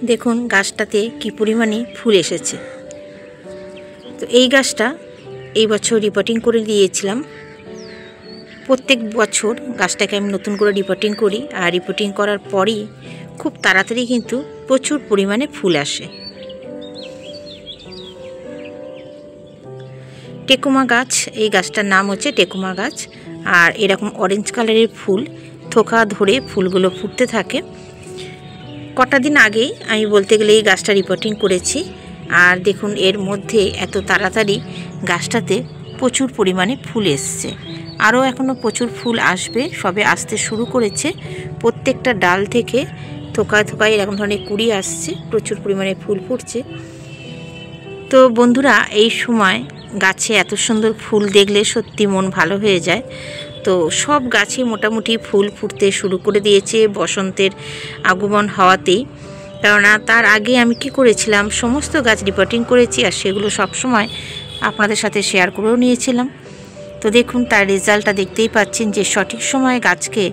দেখুন গাছটাতে কি পরিমাণে ফুল এসেছে। তো এই গাছটা এই বছর রিপোর্টিং করে দিয়েছিলাম। প্রত্যেক বছর গাছটাকে আমি নতুন করে রিপোর্টিং করি, আর রিপোর্টিং করার পরই খুব তাড়াতাড়ি কিন্তু প্রচুর পরিমাণে ফুল আসে। টেকুমা গাছ, এই গাছটার নাম হচ্ছে টেকুমা গাছ। আর এরকম অরেঞ্জ কালারের ফুল থোকা ধরে ফুলগুলো ফুটতে থাকে। কটা দিন আগেই আমি বলতে গেলে এই গাছটা রিপোর্টিং করেছি, আর দেখুন এর মধ্যে এত তাড়াতাড়ি গাছটাতে প্রচুর পরিমাণে ফুল এসছে। আরও এখনও প্রচুর ফুল আসবে, সবে আসতে শুরু করেছে। প্রত্যেকটা ডাল থেকে থোকায় থোকায় এরকম ধরনের কুড়ি আসছে, প্রচুর পরিমাণে ফুল ফুটছে। তো বন্ধুরা, এই সময় গাছে এত সুন্দর ফুল দেখলে সত্যি মন ভালো হয়ে যায়। তো সব গাছে মোটামুটি ফুল ফুটতে শুরু করে দিয়েছে বসন্তের আগমন হওয়াতেই। কেননা তার আগে আমি কি করেছিলাম, সমস্ত গাছ রিপোর্টিং করেছি, আর সেগুলো সবসময় আপনাদের সাথে শেয়ার করেও নিয়েছিলাম। তো দেখুন তার রেজাল্টটা দেখতেই পাচ্ছেন যে সঠিক সময়ে গাছকে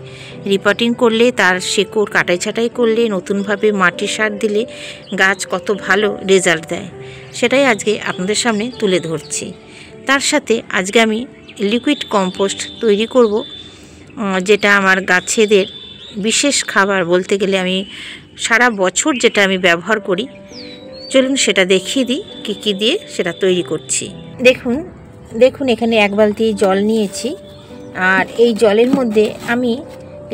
রিপোর্টিং করলে, তার শেকড় কাটাই ছাঁটাই করলে, নতুনভাবে মাটি সার দিলে গাছ কত ভালো রেজাল্ট দেয়, সেটাই আজকে আপনাদের সামনে তুলে ধরছি। তার সাথে আজকে আমি লিকুইড কম্পোস্ট তৈরি করব, যেটা আমার গাছেদের বিশেষ খাবার বলতে গেলে। আমি সারা বছর যেটা আমি ব্যবহার করি, চলুন সেটা দেখিয়ে দিই কী কী দিয়ে সেটা তৈরি করছি। দেখুন এখানে এক বালতি জল নিয়েছি, আর এই জলের মধ্যে আমি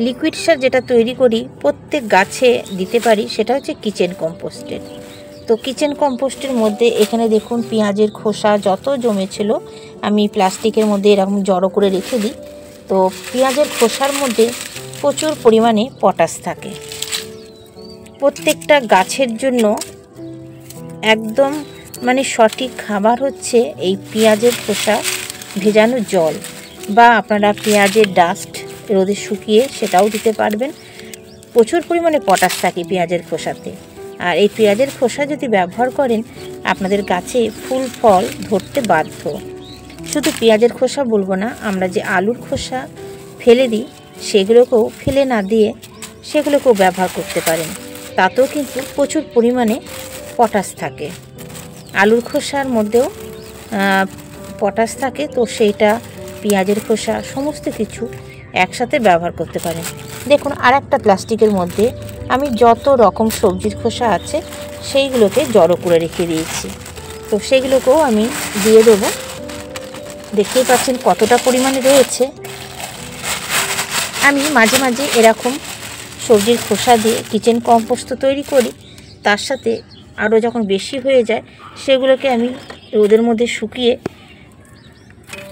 লিকুইড সার যেটা তৈরি করি প্রত্যেক গাছে দিতে পারি, সেটা হচ্ছে কিচেন কম্পোস্টের। তো কিচেন কম্পোস্টের মধ্যে এখানে দেখুন পেঁয়াজের খোসা যত জমেছিল আমি প্লাস্টিকের মধ্যে এরকম জড়ো করে রেখে দিই। তো পেঁয়াজের খোসার মধ্যে প্রচুর পরিমাণে পটাশ থাকে। প্রত্যেকটা গাছের জন্য একদম সঠিক খাবার হচ্ছে এই পেঁয়াজের খোসা ভেজানো জল, বা আপনারা পেঁয়াজের ডাস্ট রোদে শুকিয়ে সেটাও দিতে পারবেন। প্রচুর পরিমাণে পটাশ থাকে পেঁয়াজের খোসাতে। আর এই পেঁয়াজের খোসা যদি ব্যবহার করেন, আপনাদের গাছে ফুল ফল ধরতে বাধ্য। শুধু পেঁয়াজের খোসা বলবো না, আমরা যে আলুর খোসা ফেলে দিই সেগুলোকেও ফেলে না দিয়ে সেগুলোকেও ব্যবহার করতে পারেন। তাতেও কিন্তু প্রচুর পরিমাণে পটাশ থাকে। আলুর খোসার মধ্যেও পটাশ থাকে, তো সেইটা পেঁয়াজের খোসা সমস্ত কিছু একসাথে ব্যবহার করতে পারেন। দেখুন আর একটা প্লাস্টিকের মধ্যে আমি যত রকম সবজির খোসা আছে সেইগুলোকে জড়ো করে রেখে দিয়েছি। তো সেগুলোকেও আমি দিয়ে দেবো। দেখতেই পাচ্ছেন কতটা পরিমাণে রয়েছে। আমি মাঝে মাঝে এরকম সবজির খোসা দিয়ে কিচেন কম্পোস্ট তৈরি করি, তার সাথে আরও যখন বেশি হয়ে যায় সেগুলোকে আমি রোদের মধ্যে শুকিয়ে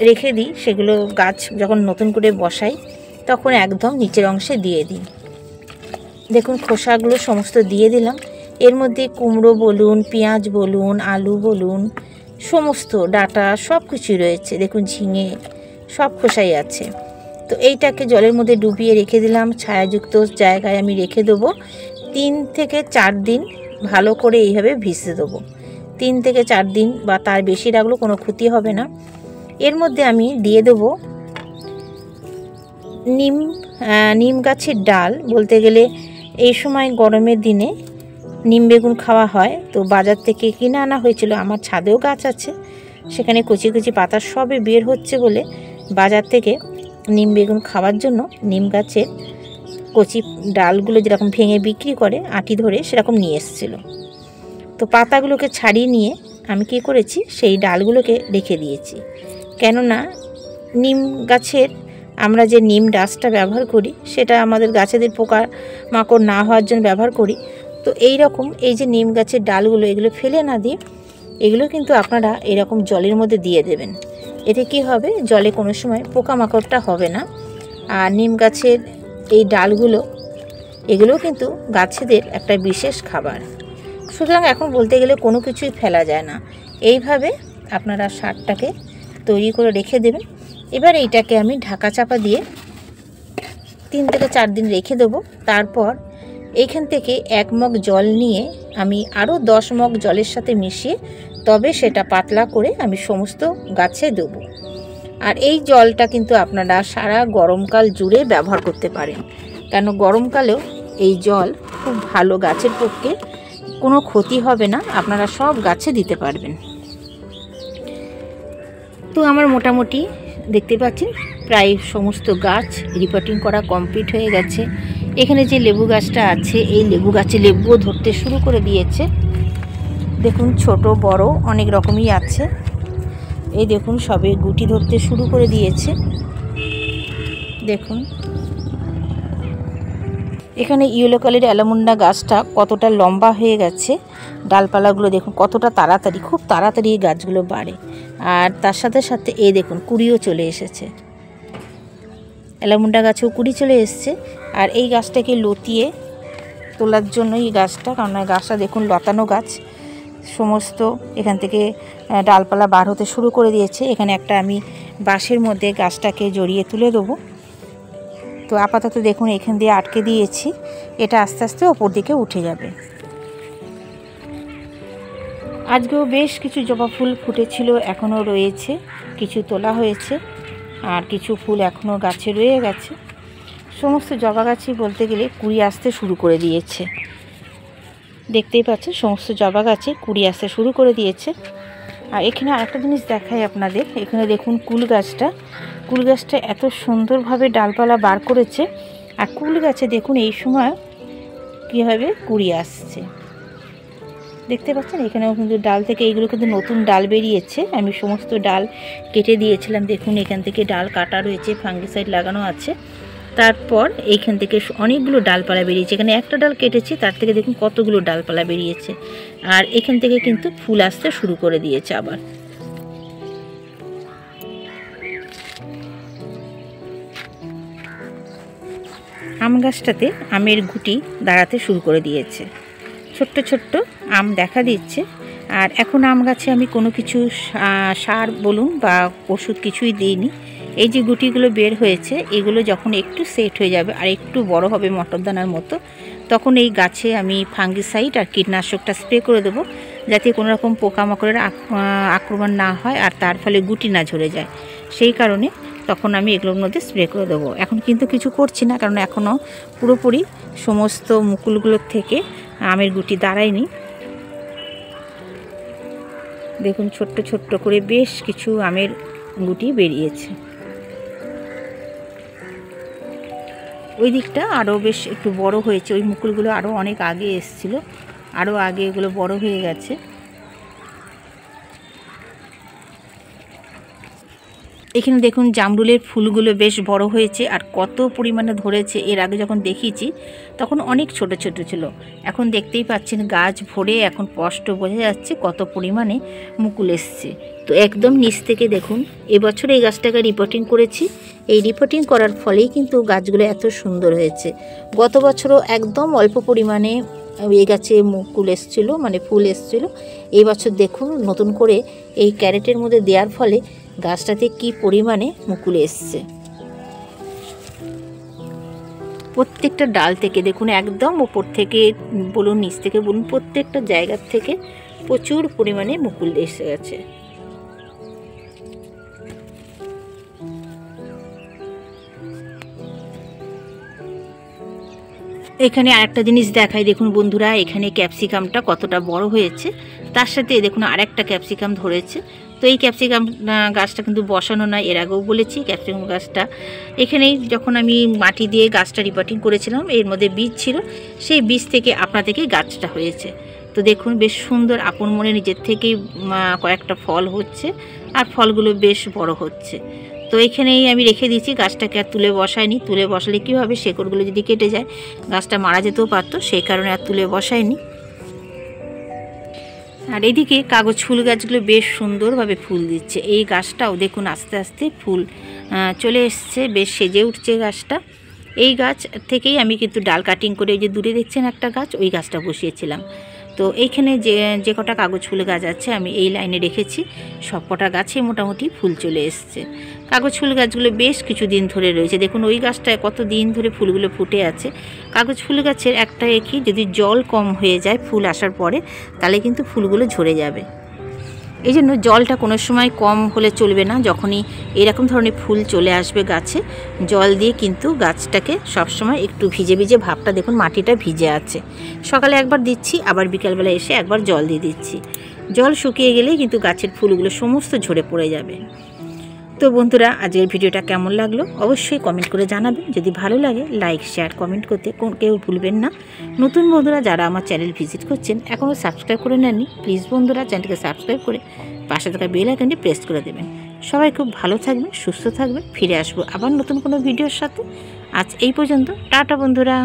রেখে দিই। সেগুলো গাছ যখন নতুন করে বসাই তখন একদম নিচের অংশে দিয়ে দিই। দেখুন খোসাগুলো সমস্ত দিয়ে দিলাম। এর মধ্যে কুমড়ো বলুন, পেঁয়াজ বলুন, আলু বলুন, সমস্ত ডাঁটা সব কিছুই রয়েছে। দেখুন ঝিঙে সব খোসাই আছে। তো এইটাকে জলের মধ্যে ডুবিয়ে রেখে দিলাম। ছায়াযুক্ত জায়গায় আমি রেখে দেবো 3 থেকে 4 দিন। ভালো করে এইভাবে ভিজতে দেবো 3 থেকে 4 দিন, বা তার বেশি রাখলেও কোনো ক্ষতি হবে না। এর মধ্যে আমি দিয়ে দেবো নিম গাছের ডাল। বলতে গেলে এই সময় গরমের দিনে নিম বেগুন খাওয়া হয়, তো বাজার থেকে কিনে আনা হয়েছিল। আমার ছাদেও গাছ আছে, সেখানে কচি কচি পাতা সবে বের হচ্ছে বলে বাজার থেকে নিম বেগুন খাওয়ার জন্য নিম গাছের কচি ডালগুলো যেরকম ভেঙে বিক্রি করে আঁটি ধরে সেরকম নিয়ে এসেছিলো। তো পাতাগুলোকে ছাড়িয়ে নিয়ে আমি কী করেছি, সেই ডালগুলোকে রেখে দিয়েছি। কেননা নিম গাছের আমরা যে নিম ডাস্টটা ব্যবহার করি সেটা আমাদের গাছেদের পোকা মাকড় না হওয়ার জন্য ব্যবহার করি। তো এই রকম এই যে নিম গাছের ডালগুলো, এগুলো ফেলে না দিয়ে এগুলো কিন্তু আপনারা এরকম জলের মধ্যে দিয়ে দেবেন। এতে কি হবে, জলে কোনো সময় পোকামাকড়টা হবে না। আর নিম গাছের এই ডালগুলো এগুলোও কিন্তু গাছেদের একটা বিশেষ খাবার। সুতরাং এখন বলতে গেলে কোনো কিছুই ফেলা যায় না। এইভাবে আপনারা সারটাকে তৈরি করে রেখে দেবেন। এবার এইটাকে আমি ঢাকা চাপা দিয়ে 3 থেকে 4 দিন রেখে দেবো। তারপর এইখান থেকে 1 মগ জল নিয়ে আমি আরও 10 মগ জলের সাথে মিশিয়ে তবে সেটা পাতলা করে আমি সমস্ত গাছে দেবো। আর এই জলটা কিন্তু আপনারা সারা গরমকাল জুড়ে ব্যবহার করতে পারেন, কেন গরমকালেও এই জল খুব ভালো গাছের পক্ষে কোনো ক্ষতি হবে না, আপনারা সব গাছে দিতে পারবেন। তো আমার মোটামুটি দেখতে পাচ্ছেন প্রায় সমস্ত গাছ রিপোর্টিং করা কমপ্লিট হয়ে গেছে। এখানে যে লেবু গাছটা আছে, এই লেবু গাছে লেবুও ধরতে শুরু করে দিয়েছে। দেখুন ছোট বড় অনেক রকমই আছে। এই দেখুন সবে গুটি ধরতে শুরু করে দিয়েছে। দেখুন এখানে ইয়েলো কালারের অ্যালামুন্ডা গাছটা কতটা লম্বা হয়ে গেছে। ডালপালাগুলো দেখুন কতটা তাড়াতাড়ি, খুব তাড়াতাড়ি এই গাছগুলো বাড়ে। আর তার সাথে সাথে এই দেখুন কুড়িও চলে এসেছে, অ্যালামুন্ডা গাছেও কুড়ি চলে এসছে। আর এই গাছটাকে লতিয়ে তোলার জন্য এই গাছটা, কারণ গাছটা দেখুন লতানো গাছ, সমস্ত এখান থেকে ডালপালা বার হতে শুরু করে দিয়েছে। এখানে একটা আমি বাঁশের মধ্যে গাছটাকে জড়িয়ে তুলে দেবো। তো আপাতত দেখুন এখান দিয়ে আটকে দিয়েছি, এটা আস্তে আস্তে ওপর দিকে উঠে যাবে। আজকেও বেশ কিছু জবা ফুল ফুটেছিল, এখনও রয়েছে, কিছু তোলা হয়েছে আর কিছু ফুল এখনও গাছে রয়ে গেছে। সমস্ত জবা গাছই বলতে গেলে কুড়ি আসতে শুরু করে দিয়েছে। দেখতেই পাচ্ছেন সমস্ত জবা গাছে কুড়ি আসতে শুরু করে দিয়েছে। আর এখানে আরেকটা জিনিস দেখাই আপনাদের, এখানে দেখুন কুল গাছটা এত সুন্দরভাবে ডালপালা বার করেছে। আর কুল গাছে দেখুন এই সময় কীভাবে কুড়ি আসছে, দেখতে পাচ্ছেন। এখানেও কিন্তু ডাল থেকে এইগুলো কিন্তু নতুন ডাল বেরিয়েছে। আমি সমস্ত ডাল কেটে দিয়েছিলাম, দেখুন এখান থেকে ডাল কাটা রয়েছে, ফাঙ্গিসাইড লাগানো আছে। তারপর এইখান থেকে অনেকগুলো ডালপালা বেরিয়েছে। এখানে একটা ডাল কেটেছি, তার থেকে দেখুন কতগুলো ডালপালা বেরিয়েছে। আর এখান থেকে কিন্তু ফুল আসতে শুরু করে দিয়েছে আবার। আম গাছটাতে আমের গুটি দাঁড়াতে শুরু করে দিয়েছে, ছোট্ট ছোট্ট আম দেখা দিচ্ছে। আর এখন আম গাছে আমি কোনো কিছু সার বলুন বা ওষুধ কিছুই দিইনি। এই যে গুটিগুলো বের হয়েছে, এগুলো যখন একটু সেট হয়ে যাবে আর একটু বড় হবে মটরদানার মতো, তখন এই গাছে আমি ফাঙ্গিসাইড আর কীটনাশকটা স্প্রে করে দেবো, যাতে কোনো রকম পোকামাকড়ের আক্রমণ না হয় আর তার ফলে গুটি না ঝরে যায়। সেই কারণে তখন আমি এগুলোর মধ্যে স্প্রে করে দেবো। এখন কিন্তু কিছু করছি না, কারণ এখনও পুরোপুরি সমস্ত মুকুলগুলোর থেকে আমের গুটি দাঁড়ায়নি। দেখুন ছোট্ট ছোট্ট করে বেশ কিছু আমের গুটি বেরিয়েছে। ওই দিকটা আরও বেশ একটু বড় হয়েছে, ওই মুকুলগুলো আরও অনেক আগে এসেছিলো, আরও আগে এগুলো বড় হয়ে গেছে। এখানে দেখুন জামরুলের ফুলগুলো বেশ বড় হয়েছে আর কত পরিমাণে ধরেছে। এর আগে যখন দেখিয়েছি তখন অনেক ছোট ছোট ছিল, এখন দেখতেই পাচ্ছেন গাছ ভরে এখন স্পষ্ট বোঝা যাচ্ছে কত পরিমাণে মুকুল এসছে। তো একদম নিচ থেকে দেখুন এবছর এই গাছটাকে রিপোর্টিং করেছি, এই রিপোর্টিং করার ফলেই কিন্তু গাছগুলো এত সুন্দর হয়েছে। গত বছরও একদম অল্প পরিমাণে এই গাছে মুকুল এসেছিলো, মানে ফুল এসেছিলো। এই বছর দেখুন নতুন করে এই ক্যারেটের মধ্যে দেওয়ার ফলে গাছটাতে কি পরিমাণে মুকুল এসছে। প্রত্যেকটা ডাল থেকে দেখুন একদম ওপর থেকে বলুন নিচ থেকে বলুন প্রত্যেকটা জায়গার থেকে প্রচুর পরিমাণে মুকুল এসে গেছে। এখানে আরেকটা জিনিস দেখাই, দেখুন বন্ধুরা এখানে ক্যাপসিকামটা কতটা বড় হয়েছে, তার সাথে দেখুন আরেকটা ক্যাপসিকাম ধরেছে। তো এই ক্যাপসিকাম গাছটা কিন্তু বসানো নয়, এর আগেও বলেছি। ক্যাপসিকাম গাছটা এখানেই যখন আমি মাটি দিয়ে গাছটা রিপোর্টিং করেছিলাম, এর মধ্যে বীজ ছিল, সেই বীজ থেকে আপনা থেকেই গাছটা হয়েছে। তো দেখুন বেশ সুন্দর আপন মনে নিজের থেকেই কয়েকটা ফল হচ্ছে আর ফলগুলো বেশ বড় হচ্ছে। তো এখানেই আমি রেখে দিয়েছি, গাছটাকে আর তুলে বসাইনি। তুলে বসালে কী হবে, শেকড়গুলো যদি কেটে যায় গাছটা মারা যেতেও পারতো, সেই কারণে আর তুলে বসাইনি। আর এদিকে কাগজ ফুল গাছগুলো বেশ সুন্দরভাবে ফুল দিচ্ছে। এই গাছটাও দেখুন আস্তে আস্তে ফুল চলে এসছে, বেশ সেজে উঠছে গাছটা। এই গাছ থেকেই আমি কিন্তু ডাল কাটিং করে ওই যে দূরে দেখছেন একটা গাছ, ওই গাছটা বসিয়েছিলাম। তো এইখানে যে কটা কাগজ ফুল গাছ আছে আমি এই লাইনে রেখেছি, সব কটা গাছে মোটামুটি ফুল চলে এসছে। কাগজ ফুল গাছগুলো বেশ কিছুদিন ধরে রয়েছে, দেখুন ওই গাছটায় কত দিন ধরে ফুলগুলো ফুটে আছে। কাগজ ফুল গাছের একটা একই, যদি জল কম হয়ে যায় ফুল আসার পরে, তাহলে কিন্তু ফুলগুলো ঝরে যাবে। এই জন্য জলটা কোনো সময় কম হলে চলবে না। যখনই এরকম ধরনের ফুল চলে আসবে গাছে, জল দিয়ে কিন্তু গাছটাকে সবসময় একটু ভিজে ভিজে ভাবটা, দেখুন মাটিটা ভিজে আছে। সকালে একবার দিচ্ছি, আবার বিকালবেলা এসে একবার জল দিয়ে দিচ্ছি। জল শুকিয়ে গেলেই কিন্তু গাছের ফুলগুলো সমস্ত ঝরে পড়ে যাবে। তো বন্ধুরা, আজকের ভিডিওটা কেমন লাগলো অবশ্যই কমেন্ট করে জানাবেন। যদি ভালো লাগে লাইক শেয়ার কমেন্ট করতে কেউ ভুলবেন না। নতুন বন্ধুরা যারা আমার চ্যানেল ভিজিট করছেন, এখনও সাবস্ক্রাইব করে নেননি, প্লিজ বন্ধুরা চ্যানেলকে সাবস্ক্রাইব করে পাশে থাকা বেল আইকনটি প্রেস করে দেবেন। সবাই খুব ভালো থাকবেন, সুস্থ থাকবেন। ফিরে আসবো আবার নতুন কোনো ভিডিওর সাথে। আজ এই পর্যন্ত, টাটা বন্ধুরা।